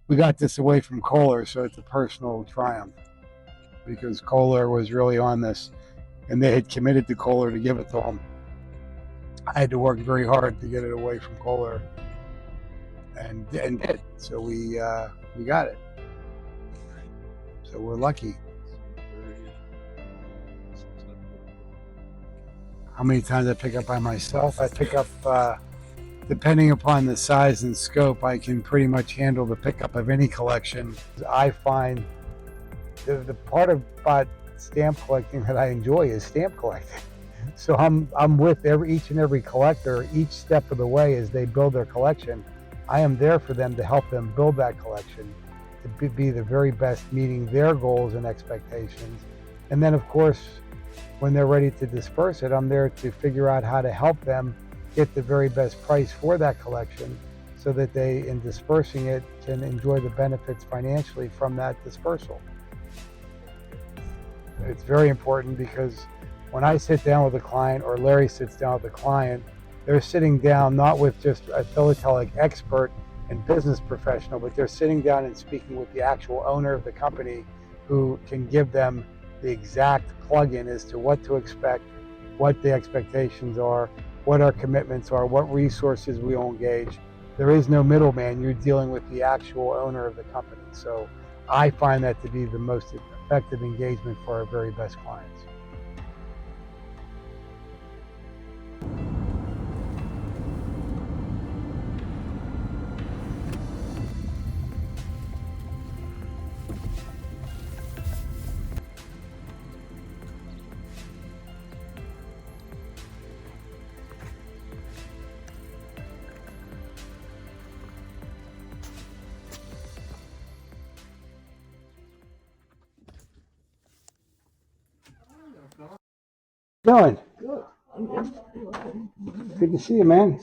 we got this away from Kohler, so it's a personal triumph because Kohler was really on this, and they had committed to Kohler to give it to him. I had to work very hard to get it away from Kohler, and did. So we got it. So we're lucky. How many times I pick up by myself? I pick up, depending upon the size and scope, I can pretty much handle the pickup of any collection. I find the part about stamp collecting that I enjoy is stamp collecting. So I'm with each and every collector each step of the way as they build their collection. I am there for them to help them build that collection, to be the very best, meeting their goals and expectations. And then, of course, when they're ready to disperse it, I'm there to figure out how to help them get the very best price for that collection so that they, in dispersing it, can enjoy the benefits financially from that dispersal. It's very important because when I sit down with a client, or Larry sits down with a client, they're sitting down not with just a philatelic expert and business professional, but they're sitting down and speaking with the actual owner of the company who can give them the exact plug-in as to what to expect, what the expectations are, what our commitments are, what resources we will engage. There is no middleman. You're dealing with the actual owner of the company. So I find that to be the most effective engagement for our very best clients. Dylan, good to see you, man.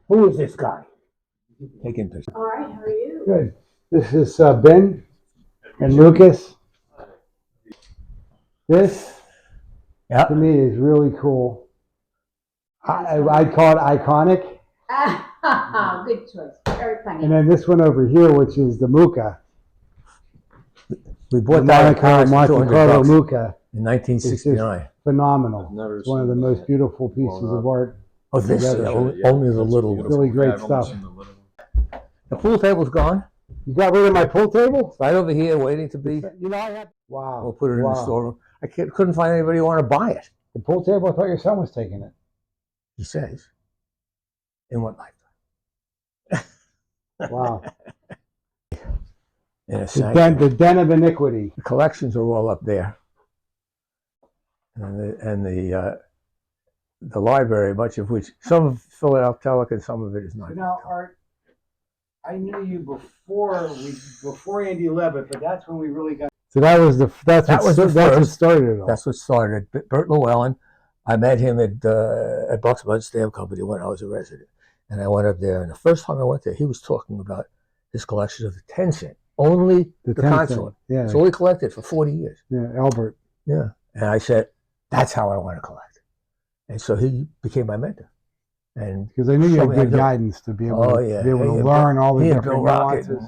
Who is this guy? Taking pictures. All right, how are you? Good. This is Ben and Lucas. This, to me, is really cool. I'd call it iconic. Good choice. Very funny. And then this one over here, which is the Muka. We bought that in Monte Carlo Muka. in 1969. Phenomenal. It's one of the most beautiful pieces of art. Oh, this only the little one. Really great stuff. The pool table's gone. You got rid of my pool table? It's right over here, waiting to be. You know, I have. Wow. We'll put it in the storeroom. I couldn't find anybody who wanted to buy it. The pool table? I thought your son was taking it. He says. In what lifetime? Wow. The den of iniquity. The collections are all up there, and the library, much of which some of philatelic and some of it is not. You know, Art, I knew you before Andy Levitt, but that's when we really got. So that's what started it all. That's what started it. Bert Llewellyn, I met him at Bucks Bud Stamp Company when I was a resident, and I went up there. And the first time I went there, he was talking about his collection of the 10-cent. Only the consulate. Yeah. So he collected for 40 years. Yeah, Albert. Yeah. And I said, that's how I want to collect. And so he became my mentor. And because I knew you had good guidance to be able to learn all the different nuances.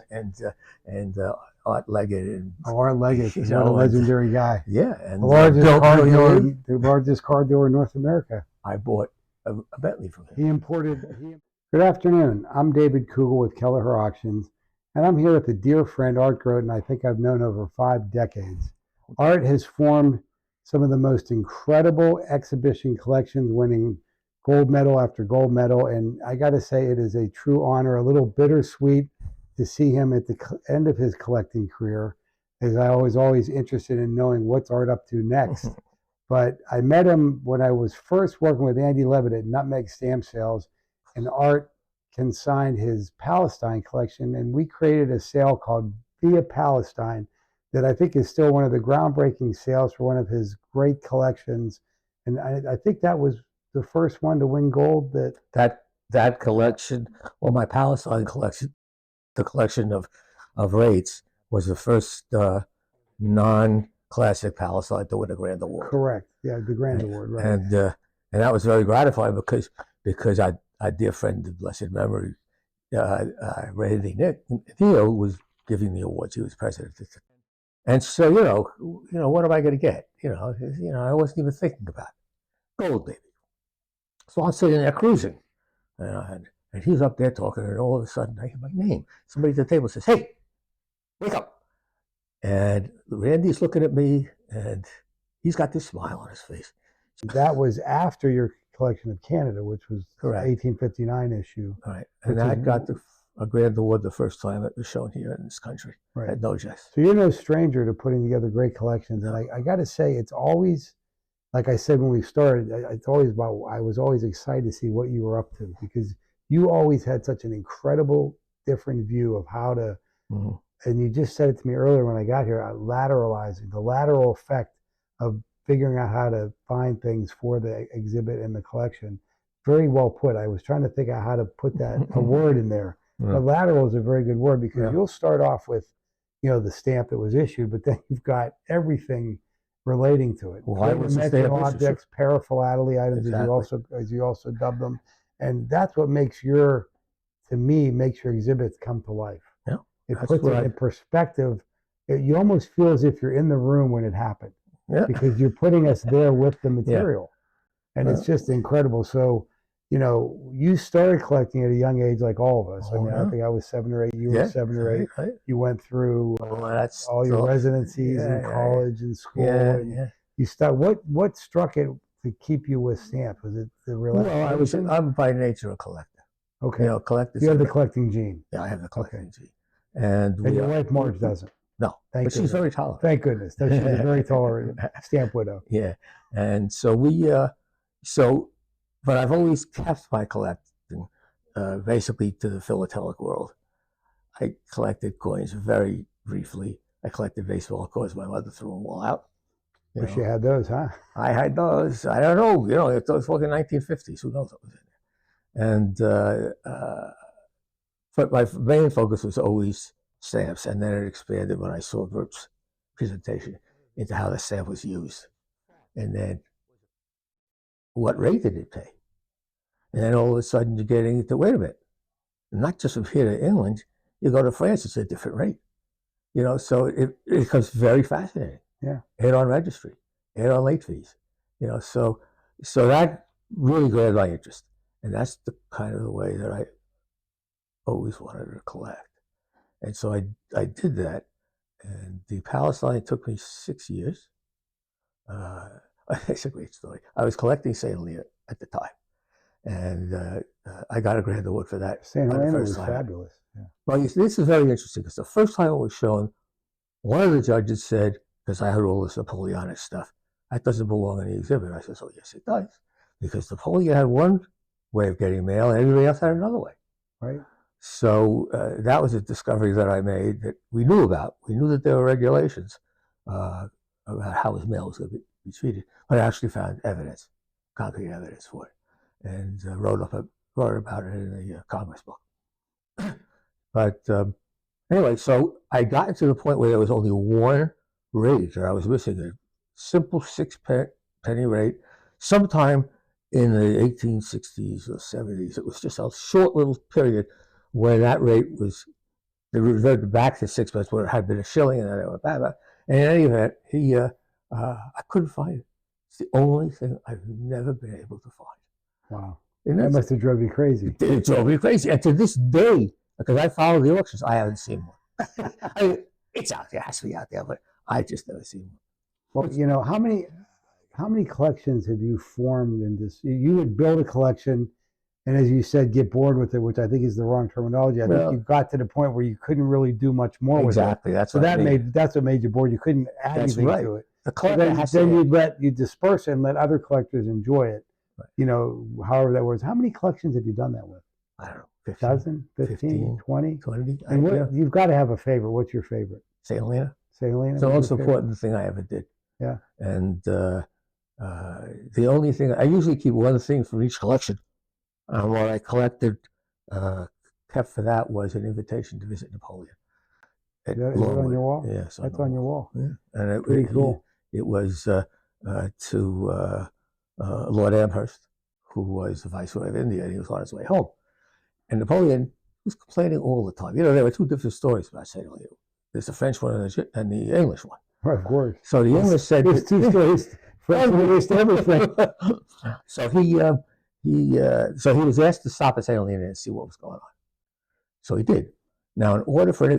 And Art Leggett. Art Leggett. He's a legendary guy. Yeah. And the largest car dealer in North America. I bought a Bentley from him. Good afternoon. I'm David Coogle with Kelleher Auctions. And I'm here with a dear friend, Art Groten, I think I've known over 5 decades. Art has formed some of the most incredible exhibition collections, winning gold medal after gold medal. And I got to say, it is a true honor, a little bittersweet to see him at the end of his collecting career, as I was always interested in knowing what's Art up to next. But I met him when I was first working with Andy Levitt at Nutmeg Stamp Sales, and Art consigned his Palestine collection, and we created a sale called Via Palestine that I think is still one of the groundbreaking sales for one of his great collections. And I think that was the first one to win gold. That collection, well, my Palestine collection, the collection of rates, was the first non-classic Palestine to win a Grand Award. Correct. Yeah, the Grand Award, right. And that was very gratifying because our dear friend of blessed memory, Randy Neal was giving the awards. He was president. And so, what am I going to get? I wasn't even thinking about it. Gold, baby. So I'm sitting there cruising, and he's up there talking, and all of a sudden I hear my name. Somebody at the table says, "Hey, wake up!" And Randy's looking at me, and he's got this smile on his face. That was after your collection of Canada, which was Correct. 1859 issue. Right, and I got a grand award the first time it was shown here in this country. Right. At No Jest. So you're no stranger to putting together great collections, and I got to say, it's always, like I said when we started, it's always about. I was always excited to see what you were up to, because you always had such an incredible, different view of how to. Mm-hmm. And you just said it to me earlier when I got here, lateralizing, the lateral effect of figuring out how to find things for the exhibit and the collection. Very well put. I was trying to think out how to put that a word in there. Yeah. But lateral is a very good word, because you'll start off with, the stamp that was issued, but then you've got everything relating to it. Dimensional objects, paraphilately items, exactly. as you also dub them, and that's what makes your exhibits come to life. Yeah, it puts it in perspective. You almost feel as if you're in the room when it happened. Yeah. Because you're putting us there with the material. Yeah. And it's just incredible. So, you started collecting at a young age, like all of us. I think I was 7 or 8. You were 7 or 8. Right. You went through all your residencies in college and school. And you started. What struck it to keep you with stamps? Was it the real? Well, I'm by nature a collector. Okay. Collector. You have the collecting gene. Yeah, I have the collecting gene. And your wife Marge doesn't. No, but she's very tolerant. Thank goodness. She's a very tolerant stamp widow. Yeah, and so but I've always kept my collecting basically to the philatelic world. I collected coins very briefly. I collected baseball cards. My mother threw them all out. Wish you had those, huh? I had those. I don't know. It was fucking 1950s. Who knows what was in there? And but my main focus was always stamps, and then it expanded when I saw Vert's presentation into how the stamp was used, and then what rate did it pay? And then all of a sudden you're getting into, wait a minute, not just from here to England, you go to France, it's a different rate. So it becomes very fascinating. Yeah. Add on registry, add on late fees. So that really grabbed my interest. And that's the kind of the way that I always wanted to collect. And so I did that. And the Palestine took me 6 years. It's a great story. I was collecting St. Helena at the time, and I got a grand award for that. St. Helena was fabulous. Yeah. Well, this is very interesting, because the first time it was shown, one of the judges said, because I heard all this Napoleonic stuff, that doesn't belong in the exhibit. I said, "Oh, yes, it does," because Napoleon had one way of getting mail, and everybody else had another way. Right. So that was a discovery that I made that we knew about. We knew that there were regulations about how his mail was going to be treated, but I actually found evidence, concrete evidence for it, and wrote about it in the Congress book. But anyway, so I got to the point where there was only one rate that I was missing, a simple 6-penny rate. Sometime in the 1860s or 70s, it was just a short little period when that rate was, they reverted back to 6 pence, where it had been a shilling, and then it went back. And in any event, I couldn't find it. It's the only thing I've never been able to find. Wow. That must have drove you crazy. It drove me crazy. And to this day, because I follow the auctions, I haven't seen one. It's out there. It has to be out there, but I just never seen one. Well, how many collections have you formed in this? You would build a collection, and as you said, get bored with it, which I think is the wrong terminology. I think you got to the point where you couldn't really do much more with it. Exactly. That's what made you bored. You couldn't add anything to it. The collector then you disperse it and let other collectors enjoy it. Right. However that works. How many collections have you done that with? I don't know. 15, dozen, 15, 20? 20. And you've got to have a favorite. What's your favorite? St. Helena. St. Helena. It's the most important thing I ever did. Yeah. And the only thing, I usually keep one thing from each collection. What I collected, kept for that, was an invitation to visit Napoleon. Is it on your wall? Yeah. That's on your wall. Yeah. And pretty cool. It was to Lord Amherst, who was the Viceroy of India, and he was on his way home. And Napoleon was complaining all the time. There were two different stories about St. Leo. There's the French one and the English one. Of course. So the English said, There's two stories. French and English to everything. So so he was asked to stop at St. Helena and see what was going on. So he did. Now, in order for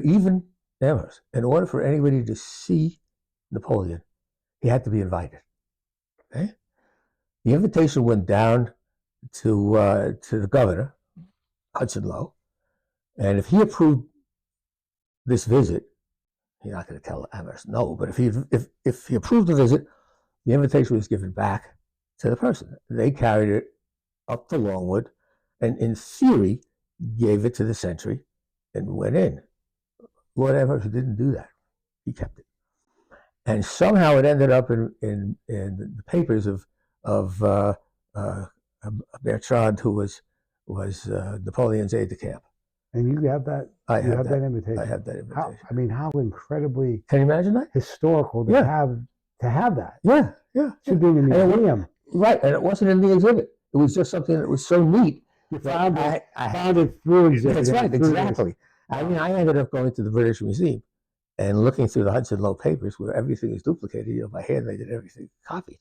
anybody to see Napoleon, he had to be invited. Okay? The invitation went down to the governor, Hudson Lowe, and if he approved this visit, you're not going to tell Amherst no, but if he approved the visit, the invitation was given back to the person. They carried it up to Longwood, and in theory, gave it to the sentry and went in. Lord Amherst didn't do that. He kept it. And somehow it ended up in the papers of Bertrand, who was Napoleon's aide-de-camp. And you have that. I have that invitation. I have that invitation. How incredibly Can you imagine that? historical to have that. Yeah. It should be in a museum. Right, and it wasn't in the exhibit. It was just something that was so neat. You found it through exhibit. That's right, exactly. I ended up going to the British Museum and looking through the Hudson Lowe papers where everything is duplicated. By hand, they did everything copied.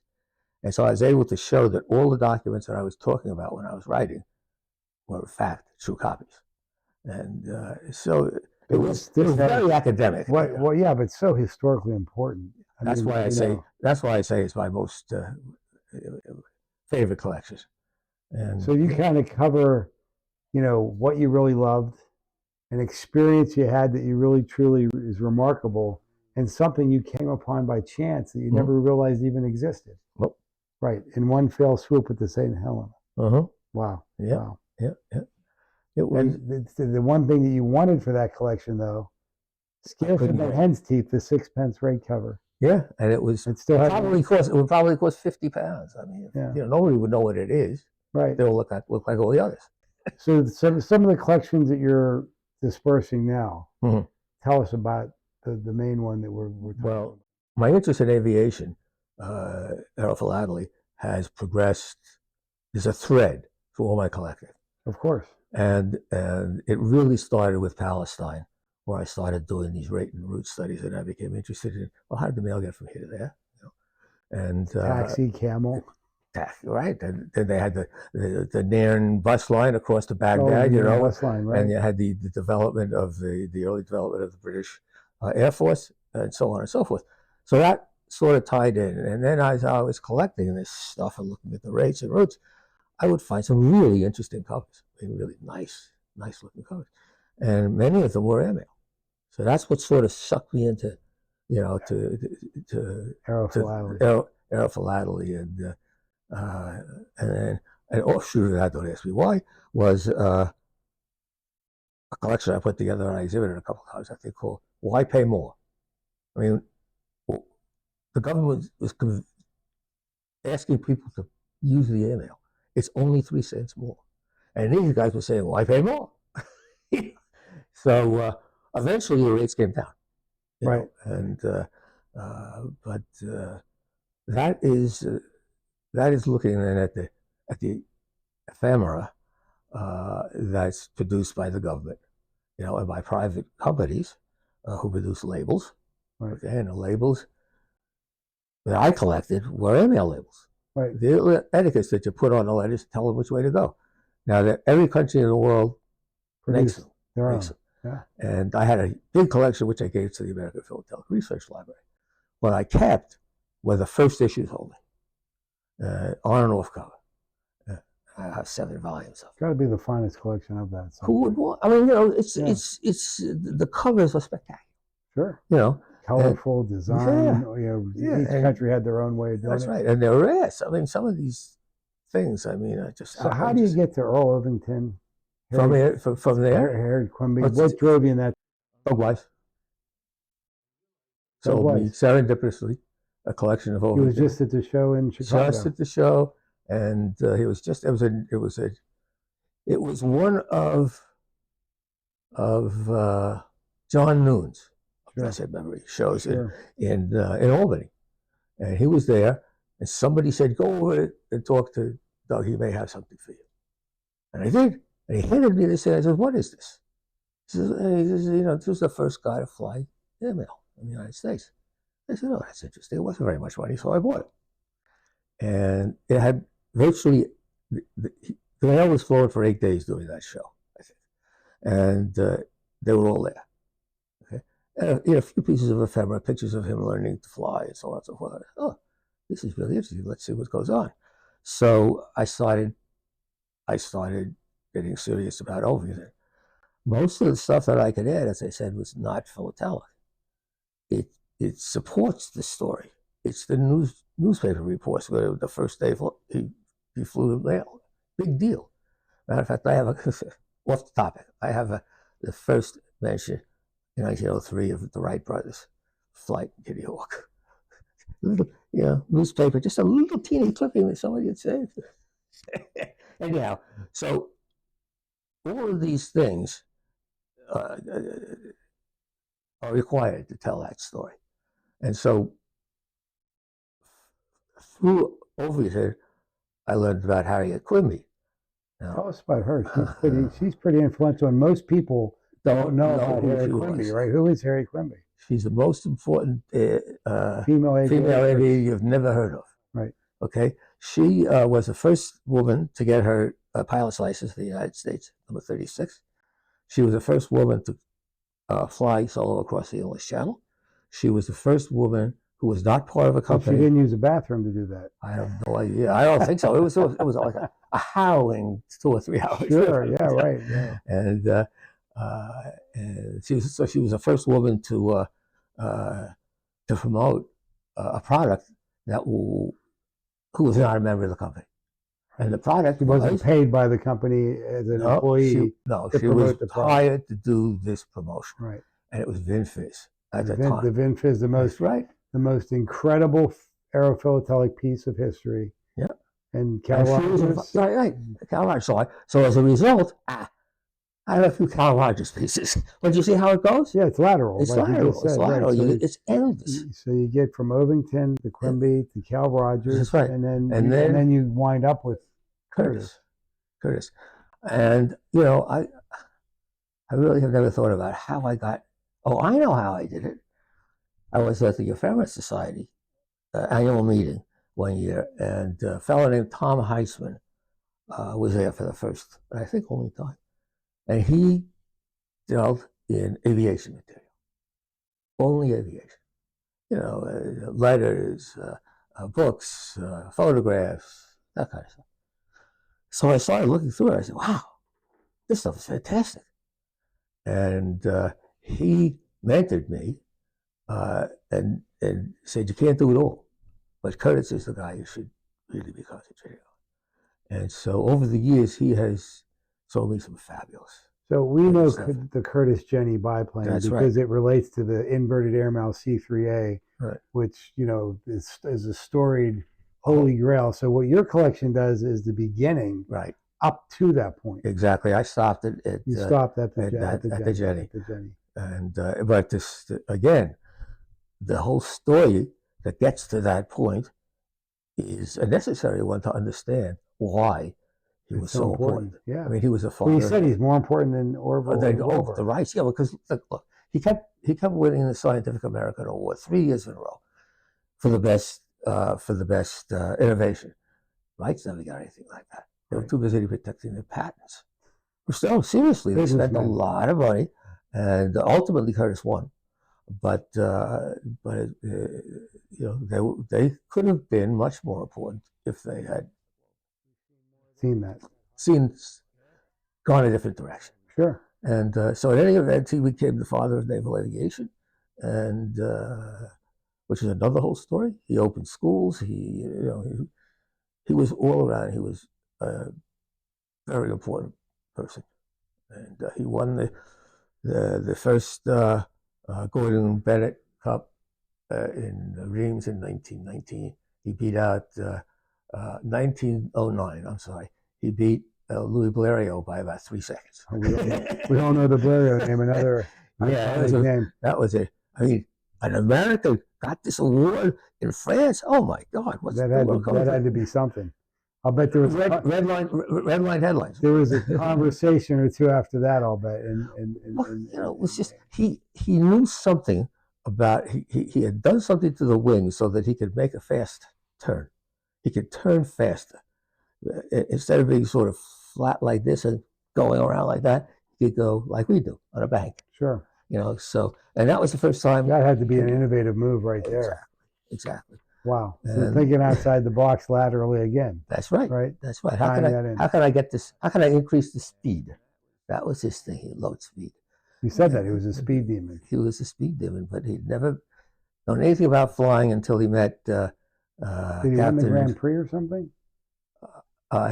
And so I was able to show that all the documents that I was talking about when I was writing were, in fact, true copies. And so it was very academic. Well, yeah, but so historically important. That's why I say it's my most favorite collection. And so you kind of cover, what you really loved, an experience you had that you really truly is remarkable, and something you came upon by chance that you never realized even existed. Nope. Right, in one fell swoop at the St. Helena. Wow. Yeah. Wow. Yeah. It was the one thing that you wanted for that collection, though, scarcer than hen's teeth, the 6-pence rate cover. Yeah, and it was. It still it would probably cost £50. I mean, nobody would know what it is. Right. They'll look like all the others. So some of the collections that you're dispersing now. Tell us about the main one that we're talking about. My interest in aviation, aerophilately, has progressed. There's a thread for all my collecting. Of course. And it really started with Palestine, where I started doing these rate and route studies, and I became interested in, how did the mail get from here to there? And taxi, camel. Right. And then they had the Nairn bus line across to Baghdad, bus line, right. And you had the development of the early development of the British Air Force, and so on and so forth. So that sort of tied in. And then as I was collecting this stuff and looking at the rates and routes, I would find some really interesting covers, really nice looking covers. And many of them were airmail. So that's what sort of sucked me into, to aerophilately. And an offshoot of that, don't ask me why, was a collection I put together and I exhibited a couple of times, I think, called Why Pay More? I mean, the government was asking people to use the airmail. It's only 3 cents more. And these guys were saying, why pay more? So eventually the rates came down. Right. And but that is looking then at the ephemera that's produced by the government, and by private companies who produce labels. Right. Okay, and the labels that I collected were airmail labels. Right. The etiquettes that you put on the letters to tell them which way to go. Now, that every country in the world makes them. Yeah. And I had a big collection which I gave to the American Philatelic Research Library. What I kept were the first issues only, on and off cover. I have 7 volumes of it. Got to be the finest collection of that. Who would want? I mean, it's the covers are spectacular. Sure. Colorful design. Each country had their own way of doing it. That's right, and they're rare. I mean, some of these things. I mean, So how do you get to Earl Ovington? From there? Harry Quimby. What drove you in that? Dog Life. Sold me serendipitously a collection of Ovington. He was just at the show in Chicago. Just at the show, and he was just. It was one of John Noon's blessed memory shows in Albany, and he was there, and somebody said, "Go over and talk to Doug. He may have something for you." And I did, and he handed me this, and I said, "What is this?" He says, this was the first guy to fly airmail in the United States. I said, oh, that's interesting. It wasn't very much money, so I bought it. And it had virtually, the mail was flowing for 8 days during that show, I think. And they were all there. Okay? And a few pieces of ephemera, pictures of him learning to fly and so on and so forth. Oh, this is really interesting. Let's see what goes on. So I started getting serious about everything. Most of the stuff that I could add, as I said, was not philatelic. It supports the story. It's the newspaper reports. The first day he flew the mail. Big deal. Matter of fact, I have off the topic. I have the first mention in 1903 of the Wright brothers' flight to Kitty Hawk. Little, newspaper, just a little teeny clipping that somebody had saved. Anyhow, so all of these things are required to tell that story. And so through over I learned about Harriet Quimby. Tell us about her. She's pretty influential, and most people don't know about Harriet Quimby, right? Who is Harriet Quimby? She's the most important female aviator you've never heard of. Right. Okay. She was the first woman to get her pilot's license in the United States, number 36. She was the first woman to fly solo across the English Channel. She was the first woman who was not part of a company. She didn't use a bathroom to do that. I have no idea. I don't think so. It was like a harrowing 2 or 3 hours. Sure. Yeah. Right. Yeah. And she was the first woman to promote a product who was not a member of the company. And the product wasn't paid by the company as an employee. She was hired to do this promotion. Right. And it was VinFizz at the time. The VinFizz, the most incredible aerophilatelic piece of history. Yeah. And Kelleher. Right. Kelleher. So as a result, I have a few Kelleher pieces. But you see how it goes? Yeah, it's lateral. It's lateral. It's lateral. Right? It's endless. So you get from Ovington to Quimby to Cal Rogers. That's right. And then you wind up with Curtis. And, I really have never thought about how I got, I know how I did it. I was at the Ephemera Society annual meeting one year, and a fellow named Tom Heisman was there for the first, I think, only time. And he dealt in aviation material, only aviation. Letters, books, photographs, that kind of stuff. So I started looking through it. I said, wow, this stuff is fantastic. And he mentored me and said, you can't do it all. But Curtis is the guy you should really be concentrating on. And so over the years, he has sold me some fabulous. So we know the Curtis Jenny biplane because it relates to the inverted airmail C3A, which, is a storied holy grail. So what your collection does is the beginning up to that point. Exactly. I stopped at the Jenny. And but this again, the whole story that gets to that point is a necessary one to understand why he was so important. Yeah. I mean, he was a father. Well, you said he's more important than Orville. The Rice. Yeah, because look, he kept winning the Scientific American Award 3 years in a row for the best innovation. Wrights never got anything like that. They were too busy protecting their patents. So seriously, they spent a lot of money, and ultimately Curtis won. But they could have been much more important if they had gone a different direction. Sure. And so in any event, he became the father of naval aviation, and which is another whole story. He opened schools. He was all around. He was a very important person, and he won the first Gordon Bennett Cup in Reims in 1919. He beat out 1909. I'm sorry. He beat Louis Blériot by about 3 seconds. We all know the Blériot name. Another name. That was it. I mean, an American got this award in France. Oh my God! That had to be something. I'll bet there was red line headlines. there was a conversation or two after that. I'll bet. Well, it was just he knew something about he had done something to the wing so that he could make a fast turn. He could turn faster instead of being sort of flat like this and going around like that. He could go like we do on a bank. Sure. So and that was the first time. That had to be an innovative move right there. Exactly. Wow. So thinking outside the box laterally again. That's right. Right. That's right. How can I get this? How can I increase the speed? That was his thing. He loved speed. You said that he was a speed demon. He was a speed demon, but he'd never known anything about flying until he met. Did he win the Grand Prix or something?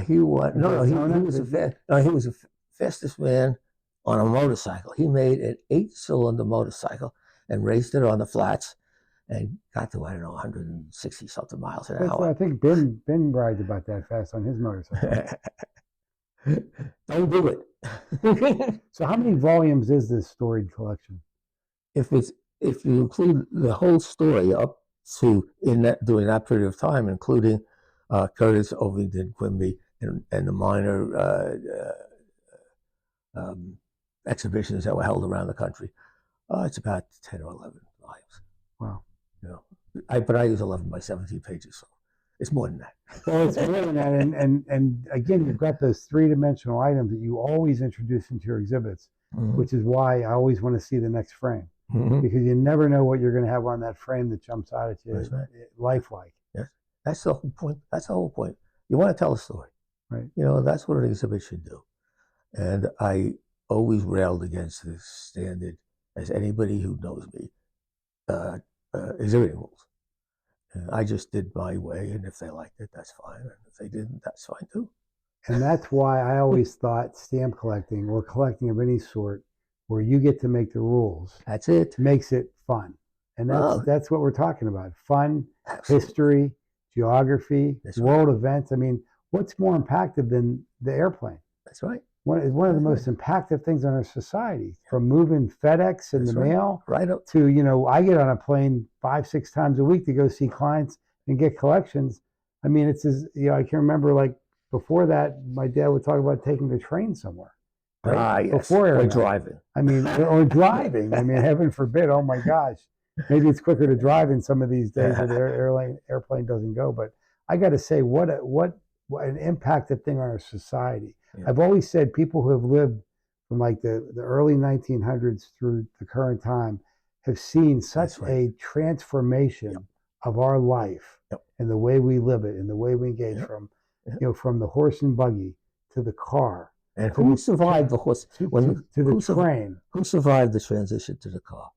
He won. He was the fastest man on a motorcycle. He made an 8-cylinder motorcycle and raced it on the flats, and got to 160 something miles an hour. I think Ben rides about that fast on his motorcycle. Don't do it. So how many volumes is this storied collection? If you include the whole story up to during that period of time, including Curtis, Ovington, Quimby, and the minor exhibitions that were held around the country, it's about 10 or 11 volumes. Wow. But I use 11 by 17 pages, so it's more than that. Well, it's more than that, and again, you've got those three-dimensional items that you always introduce into your exhibits, which is why I always want to see the next frame, because you never know what you're going to have on that frame that jumps out at you, right. lifelike. Yes, that's the whole point. That's the whole point. You want to tell a story, right? That's what an exhibit should do. And I always railed against this standard, as anybody who knows me, exhibiting rules. And I just did my way, and if they liked it, that's fine. And if they didn't, that's fine too. And that's why I always thought stamp collecting or collecting of any sort, where you get to make the rules, that's it, makes it fun. And that's what we're talking about: fun, absolutely. History, geography, that's world events. I mean, what's more impactful than the airplane? That's right. One of the most impactful things on our society, from moving FedEx in the mail right up to, I get on a plane 5-6 times a week to go see clients and get collections. I mean, it's I can remember, like, before that, my dad would talk about taking the train somewhere. Right? Yes. Before or driving. I mean, or driving. I mean, heaven forbid. Oh my gosh. Maybe it's quicker to drive in some of these days where the airplane doesn't go. But I got to say, what an impacted thing on our society. Yeah. I've always said people who have lived from like the early 1900s through the current time have seen such a transformation of our life and the way we live it and the way we engage from the horse and buggy to the car. And who survived the horse to the train? Who survived the transition to the car?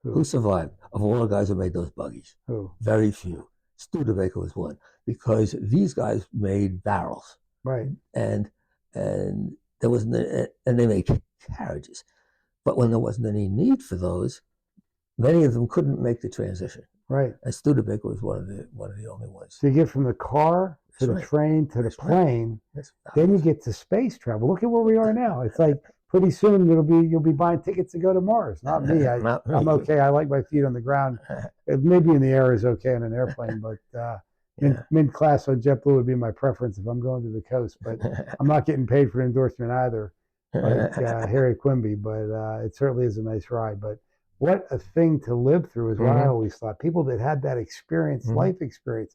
Who survived of all the guys who made those buggies? Who? Very few. Studebaker was one, because these guys made barrels, right? And there wasn't, and they made carriages, but when there wasn't any need for those, many of them couldn't make the transition. Right. And Studebaker was one of the only ones. So you get from the car to the train to the plane, then you get to space travel. Look at where we are now. It's like pretty soon you'll be buying tickets to go to Mars. Not me. I'm okay. I like my feet on the ground. Maybe in the air is okay on an airplane, but mid-class on JetBlue would be my preference if I'm going to the coast. But I'm not getting paid for an endorsement either, like Harry Quimby. But it certainly is a nice ride. But what a thing to live through is what I always thought. People that had that experience, life experience,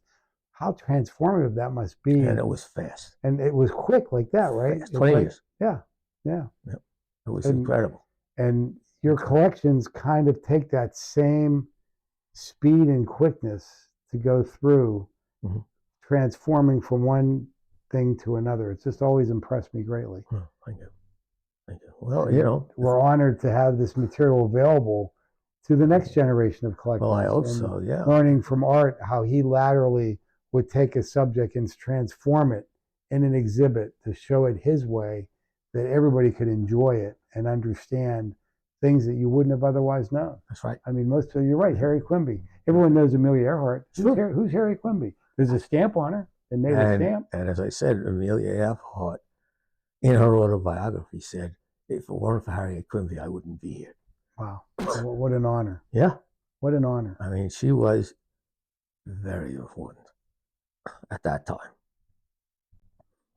how transformative that must be. And it was fast. And it was quick like that, right? Fast. 20 years. Yeah. It was incredible. And your collections kind of take that same speed and quickness to go through, transforming from one thing to another. It's just always impressed me greatly. Thank you. Well, we're honored to have this material available to the next generation of collectors. Well, I hope so, yeah. Learning from Art how he laterally would take a subject and transform it in an exhibit to show it his way, that everybody could enjoy it and understand things that you wouldn't have otherwise known. That's right. I mean, you're right, Harry Quimby. Everyone knows Amelia Earhart. Sure. Who's Harry Quimby? There's a stamp on her. They made a stamp. And as I said, Amelia Earhart, in her autobiography, said, if it weren't for Harry Quimby, I wouldn't be here. Wow. What an honor. Yeah. What an honor. I mean, she was very important at that time.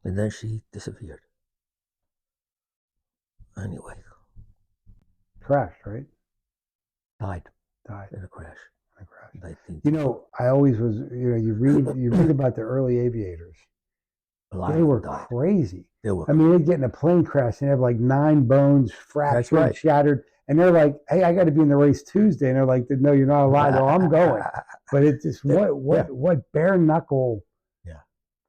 And then she disappeared. Anyway, Crashed, right? died Died in a crash. in a crash. 19. You know, I always was. You know, you read about the early aviators. A lot They of were them died. crazy. They were. I mean, they'd get in a plane crash and have like 9 bones fractured, right. shattered, and they're like, "Hey, I got to be in the race Tuesday," and they're like, "No, you're not allowed." Oh, I'm going. But it's just what bare knuckle Yeah.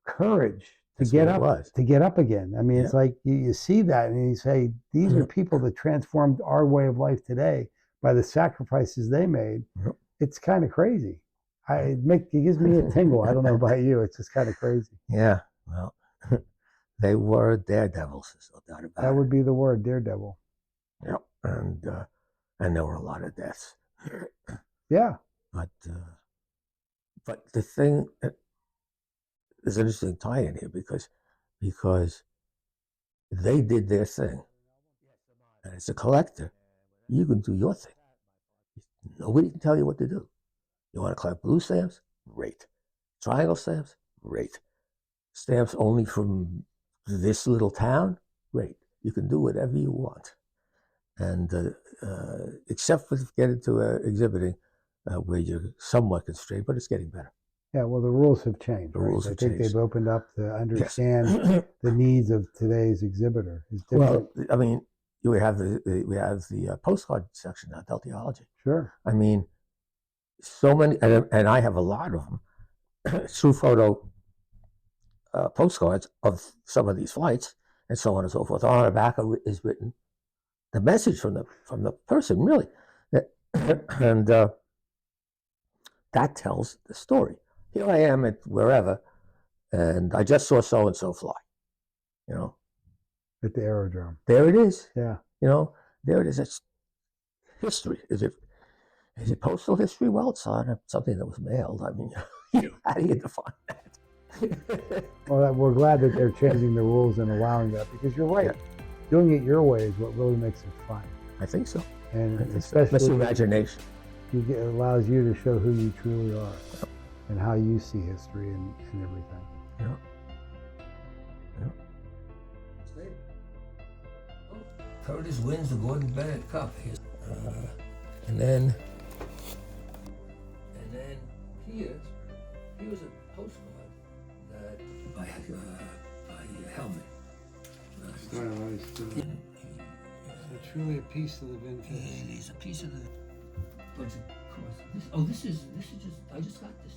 courage to That's get what it up was. to get up again. I mean, Yeah. it's like you see that and you say, these are people that transformed our way of life today by the sacrifices they made. Yep. It's kind of crazy. It gives me a tingle. I don't know about you. It's just kind of crazy. Yeah. Well, they were daredevils. There's no doubt about it. That would be the word, daredevil. Yep. And there were a lot of deaths. Yeah. But the thing, there's an interesting tie in here because they did their thing. And as a collector, you can do your thing. Nobody can tell you what to do. You want to collect blue stamps? Great. Triangle stamps? Great. Stamps only from this little town? Great. You can do whatever you want. And except for get into exhibiting where you're somewhat constrained, but it's getting better. Yeah, well, the rules have changed. The right? rules I have think changed. they've opened up to understand Yes. the needs of today's exhibitor. Is different. Well, I mean, we have the postcard section now, Deltiology. Sure. I mean, so many, and I have a lot of them, true photo postcards of some of these flights, and so on and so forth. On the back is written the message from the person, really, and that tells the story. Here I am at wherever, and I just saw so and so fly. You know, At the aerodrome. there it is. Yeah. You know, there it is. It's history. Is it postal history? Well, it's on something that was mailed. I mean, how do you define that? Well, we're glad that they're changing the rules and allowing that because you're right. Yeah. Doing it your way is what really makes it fun. I think so. And especially that's imagination. It allows you to show who you truly are and how you see history and everything. Yeah. Yeah. Curtis wins the Gordon Bennett Cup. And then here's a postcard that by Helmet. Stylized. It's truly a piece of the vintage. It is a piece of the. This is just. I just got this.